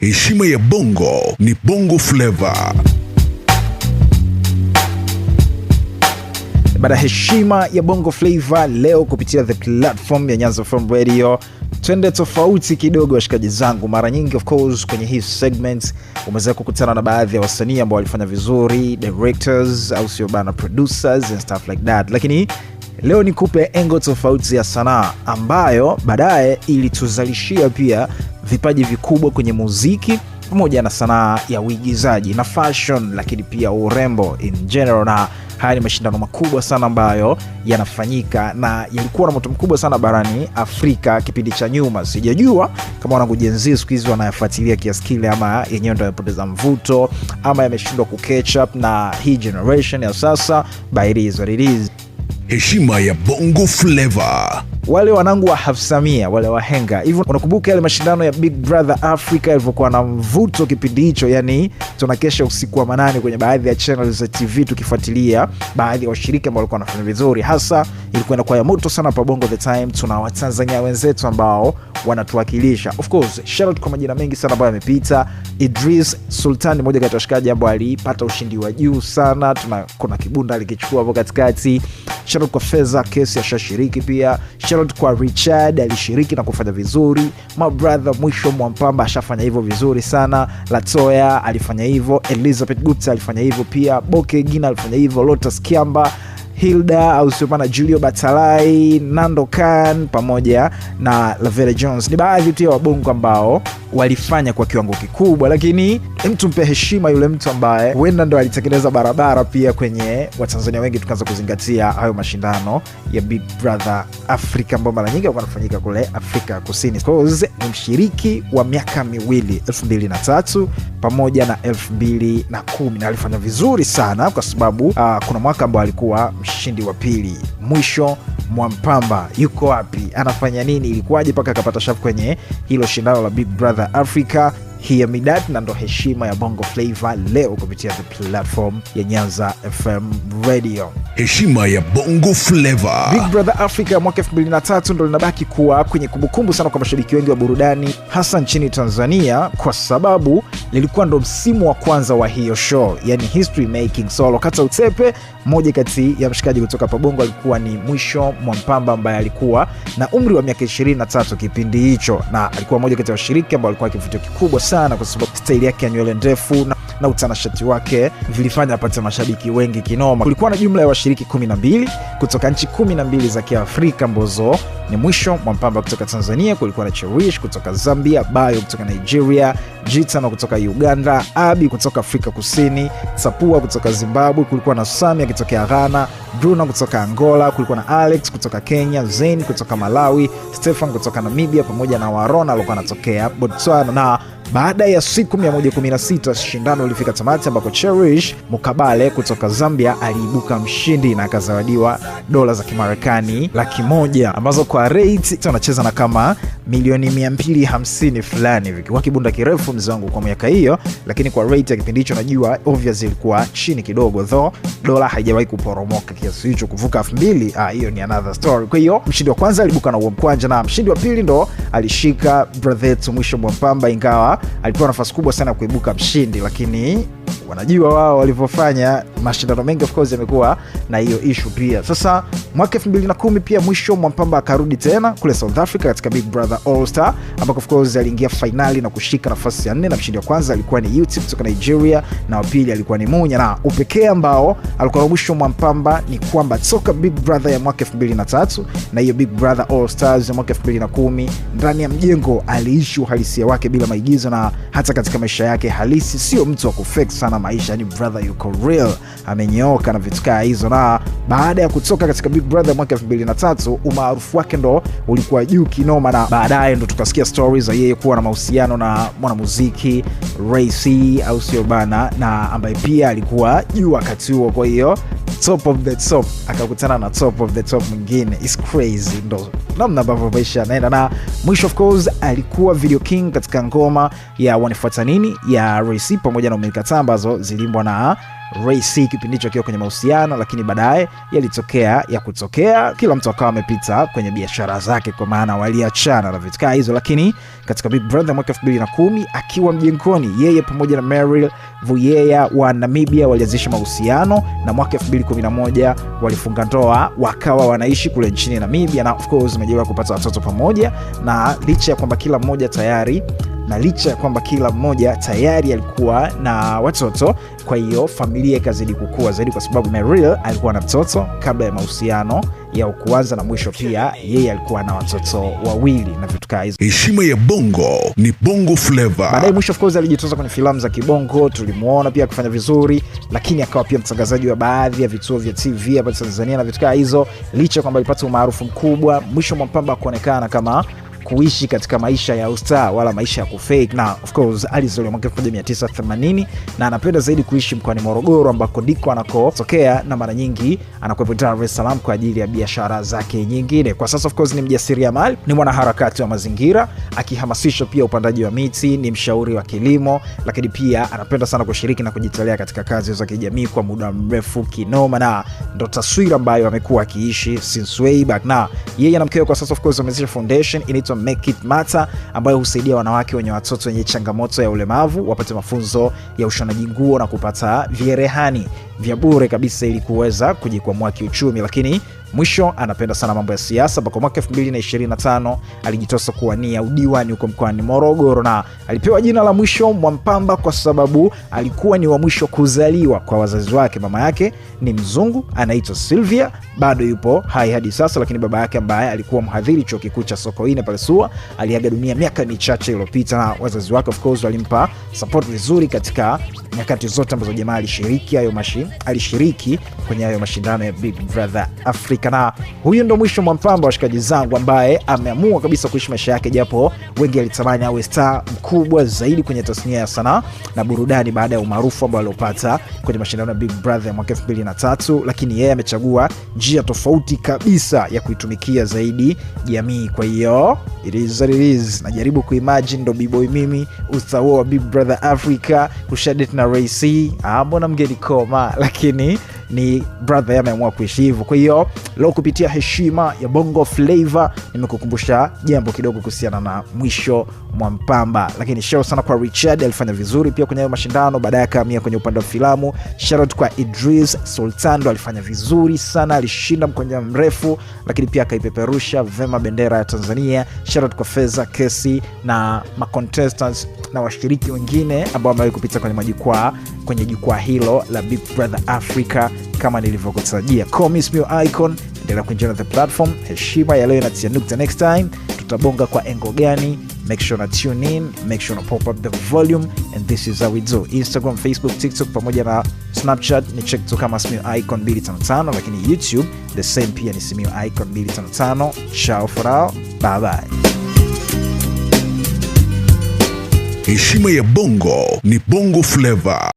Heshima ya Bongo ni Bongo Flava. Baada heshima ya Bongo Flava leo kupitia the platform ya Nyanza FM Radio. Twende tofauti kidogo washikaji zangu. Mara nyingi of course kwenye hii segment umeweza kukutana na baadhi ya wasanii ambao walifanya vizuri, directors au sio bana, producers and stuff like that. Lakini leo nikupe engo tofauti ya sanaa ambayo baadaye ilituzalishia pia vipaji vikubwa kwenye muziki pamoja na sanaa ya uigizaji na fashion, lakini pia urembo in general. Na haya ni mashindano makubwa sana ambayo yanafanyika na yalikuwa na moto mkubwa sana barani Afrika kipindi cha nyuma. Sijajua kama wanakujenzia siku hizi wanayafuatilia kiasi kile, ama yenyewe ndio yamepoteza mvuto, ama yameshindwa kucatch up na hii generation ya sasa. By it is what it is. Heshima ya Bongo Flava. Wale wanangu wa Hafsamia, wale wahenga hivyo, unakumbuka yale mashindano ya Big Brother Africa yalivyokuwa na mvuto kipindi hicho? Yani tunakesha usiku wa manane kwenye baadhi ya channels za TV tukifuatilia baadhi ya washiriki ambao walikuwa wanafanya vizuri. Hasa ilikuwa inakuwa ya moto sana pa Bongo the time. Tuna Watanzania wenzetu ambao wanatuwakilisha. Of course, shout out kwa majina mengi sana ambayo yamepita. Idris Sultan, mmoja kati ya washikaji ambao alipata ushindi wa juu sana. Kuna Kibunda alikichukua hapo katikati. Shout out kwa Feza, Kesi ashashiriki pia. Shout out kwa Richard, alishiriki na kufanya vizuri. My brother Mwisho Mwampamba ashafanya hivyo vizuri sana. Latoya alifanya hivyo. Elizabeth Gupta alifanya hivyo pia. Boke Gina alifanya hivyo. Lotus Kiamba, Hilda au Supana, Julio Batalai, Nando Khan pamoja na Lavera Jones ni baadhi tu ya wabongo ambao walifanya kwa kiwango kikubwa. Lakini mtu mpe heshima yule mtu ambaye huenda ndo alitengeneza barabara pia kwenye Watanzania wengi tukaanza kuzingatia hayo mashindano ya Big Brother Africa ambao mara nyingi wanafanyika kule Afrika Kusini. Cause ni mshiriki wa miaka miwili, 2003 pamoja na 2010, na alifanya vizuri sana kwa sababu kuna mwaka ambao alikuwa mshindi wa pili. Mwisho Mwampamba yuko wapi? Anafanya nini? Ilikuwaje mpaka akapata shafu kwenye hilo shindano la Big Brother Africa? Hear me that. Na ndo heshima ya Bongo Flava leo kupitia the platform ya Nyanza FM Radio. Heshima ya Bongo Flava. Big Brother Africa mwaka 2003 ndo linabaki kuwa kwenye kumbukumbu sana kwa mashabiki wengi wa burudani hasa nchini Tanzania, kwa sababu lilikuwa ndo msimu wa kwanza wa hiyo show, yani history making. Solo kata utepe, mmoja kati ya mshikaji kutoka pa Bongo alikuwa ni Mwisho Mwampamba ambaye alikuwa na umri wa miaka 23 kipindi hicho, na alikuwa mmoja kati ya washiriki ambao alikuwa kivutio kikubwa sana kwa sababu style yake ya nywele ndefu na utanashati wake vilifanya apate mashabiki wengi kinoma. Kulikuwa na jumla ya washiriki 12 kutoka nchi 12 za Kiafrika ambazo ni Mwisho Mwampamba kutoka Tanzania, kulikuwa na Cherish kutoka Zambia, Bayo kutoka Nigeria, Gitano kutoka Uganda, Abi kutoka Afrika Kusini, Sapua kutoka Zimbabwe, kulikuwa na Samia kutoka Ghana, Bruno kutoka Angola, kulikuwa na Alex kutoka Kenya, Zayn kutoka Malawi, Stefan kutoka Namibia pamoja na Warona alikuwa anatokea Botswana. Na baada ya siku 116 shindano lilifika tamati ambapo Cherish Mukabale kutoka Zambia aliibuka mshindi na akazawadiwa dola za Kimarekani 100,000 ambazo kwa rate tunacheza na kama milioni 250 fulani hivi. Kwa kibunda kirefu mzee wangu kwa miaka hiyo, lakini kwa rate ya kipindi hicho najua obviously ilikuwa chini kidogo, though dola haijawahi kuporomoka kiasi hicho kuvuka 2000. Hiyo ni another story. Kwa hiyo mshindi wa kwanza alibuka na mkwanja, na mshindi wa pili ndo alishika brother Mwisho Mwampamba, ingawa alipewa nafasi kubwa sana kuibuka mshindi, lakini wanajua wao walivyofanya. Mashindano mengi of course yamekuwa na hiyo issue pia. Sasa mwaka 2010 pia Mwisho Mwampamba akarudi tena kule South Africa katika Big Brother All Star, ambako of course aliingia finali na kushika nafasi ya 4, na mshindi wa kwanza alikuwa ni Youth kutoka Nigeria na wa pili alikuwa ni Munya. Na upekee ambao alikuwa na Mwisho Mwampamba ni kwamba toka Big Brother ya mwaka 2003 na hiyo Big Brother All Stars ya mwaka 2010 ndani ya mjengo aliishi uhalisia wake bila maigizo, na hata katika maisha yake halisi sio mtu wa kufake sana maisha, yani brother yuko real, amenyooka na vitu kama hizo. Na baada ya kutoka katika Big Brother mwaka 2003 umaarufu wake ndo ulikuwa juu kinoma, na baadaye ndo tukasikia stories za yeye kuwa na mahusiano na mwanamuziki Ray C au sio bana, na ambaye pia alikuwa juu wakati huo. Kwa hiyo top of the top akakutana na top of the top mwingine. It's crazy, ndo namna ambavyo maisha yanaenda. Na Mwisho of course alikuwa video king katika ngoma ya Wanifuata Nini ya Ray C pamoja na Umilikataa ambazo zilimbwa na Ray C kipindi hicho akiwa kwenye mahusiano, lakini baadaye yalitokea ya kutokea, kila mtu akawa amepita kwenye biashara zake, kwa maana waliachana na vitu kama hizo. Lakini katika Big Brother mwaka 2010 akiwa mjengoni, yeye pamoja na Meryl Vuyeya wa Namibia walianzisha mahusiano, na mwaka 2011 walifunga ndoa, wakawa wanaishi kule nchini Namibia, na of course wamejaliwa kupata watoto pamoja, na licha ya kwamba kila mmoja tayari alikuwa na watoto, kwa hiyo familia ikazidi kukua zaidi, kwa sababu Meryl alikuwa na mtoto kabla ya mahusiano ya kuanza, na mwisho pia yeye alikuwa na watoto wawili na vitu kama hizo. Heshima ya Bongo ni Bongo Flava. Baadaye mwisho of course alijitoza kwenye filamu za kibongo, tulimuona pia kufanya vizuri, lakini akawa pia mtangazaji wa baadhi ya vituo vya TV hapa Tanzania na vitu kama hizo. Licha kwamba alipata umaarufu mkubwa, mwisho Mwampamba kuonekana kama kuishi katika maisha ya ustaa wala maisha ya kufake, na of course alizaliwa mwaka 1980 na anapenda zaidi kuishi mkoani Morogoro ambako ndiko anakotokea, na mara nyingi anakuwepo Dar es Salaam kwa ajili ya biashara zake nyingine. Kwa sasa of course ni mjasiriamali, ni mwanaharakati wa mazingira akihamasisha pia upandaji wa miti, ni mshauri wa kilimo, lakini pia anapenda sana kushiriki na kujitolea katika kazi za kijamii kwa muda mrefu kinoma, na ndo taswira ambayo amekuwa akiishi since way back. Na yeye na mkewe kwa sasa of course wameanzisha foundation inaitwa Make It Matter, ambayo husaidia wanawake wenye watoto wenye changamoto ya ulemavu wapate mafunzo ya ushonaji nguo na kupata vierehani vya bure kabisa ili kuweza kujikwamua kiuchumi. Lakini mwisho anapenda sana mambo ya siasa, mpaka mwaka 2025 alijitosa kuwania udiwani huko mkoani Morogoro, na alipewa jina la mwisho Mwampamba kwa sababu alikuwa ni wa mwisho kuzaliwa kwa wazazi wake. Mama yake ni mzungu anaitwa Sylvia, bado yupo hai hadi sasa, lakini baba yake ambaye alikuwa mhadhiri chuo kikuu cha Sokoine pale SUA aliaga dunia miaka michache iliyopita, na wazazi wake of course walimpa support vizuri katika nyakati zote ambazo jamaa alishiriki kwenye hayo mashindano ya Big Brother Africa. Na huyu ndo mwisho Mwampamba, washikaji zangu, ambaye ameamua kabisa kuishi maisha yake, japo wengi alitamani awe star mkubwa zaidi kwenye tasnia ya sanaa na burudani baada ya umaarufu ambao aliopata kwenye mashindano ya Big Brother ya mwaka 2003, lakini yeye amechagua njia tofauti kabisa ya kuitumikia zaidi jamii. Kwa hiyo it is what it is. Najaribu kuimagine ndo B-boy mimi ustawo wa Big Brother Africa kushadit na Ray C, mbona mgeni koma, lakini ni brother yeye ameamua kuishi hivyo. Kwa hiyo leo kupitia Heshima ya Bongo Flava nimekukumbusha jambo kidogo kuhusiana na mwisho Mwampamba. Lakini show sana kwa Richard, alifanya vizuri pia kwenye mashindano, baadaye akahamia kwenye upande wa filamu. Shout out kwa Idris Sultan, alifanya vizuri sana, alishinda mkonja mrefu, lakini pia akaipeperusha vema bendera ya Tanzania. Shout out kwa Feza Kesi na ma contestants na washiriki wengine ambao wamewahi kupita kwenye jukwaa hilo la Big Brother Africa kama nilivyokutajia. Call me Smio Icon, endelea kuenjoy the platform. Heshima ya leo inatia nukta. Next time tutabonga kwa engo gani? Make sure na tune in, make sure na pop up the volume, and this is how we do. Instagram, Facebook, TikTok pamoja na Snapchat ni check tu kama Smio Icon 255, lakini YouTube the same pia ni Smio Icon 255. Ciao for now, bye bye. Heshima ya Bongo ni Bongo Flava.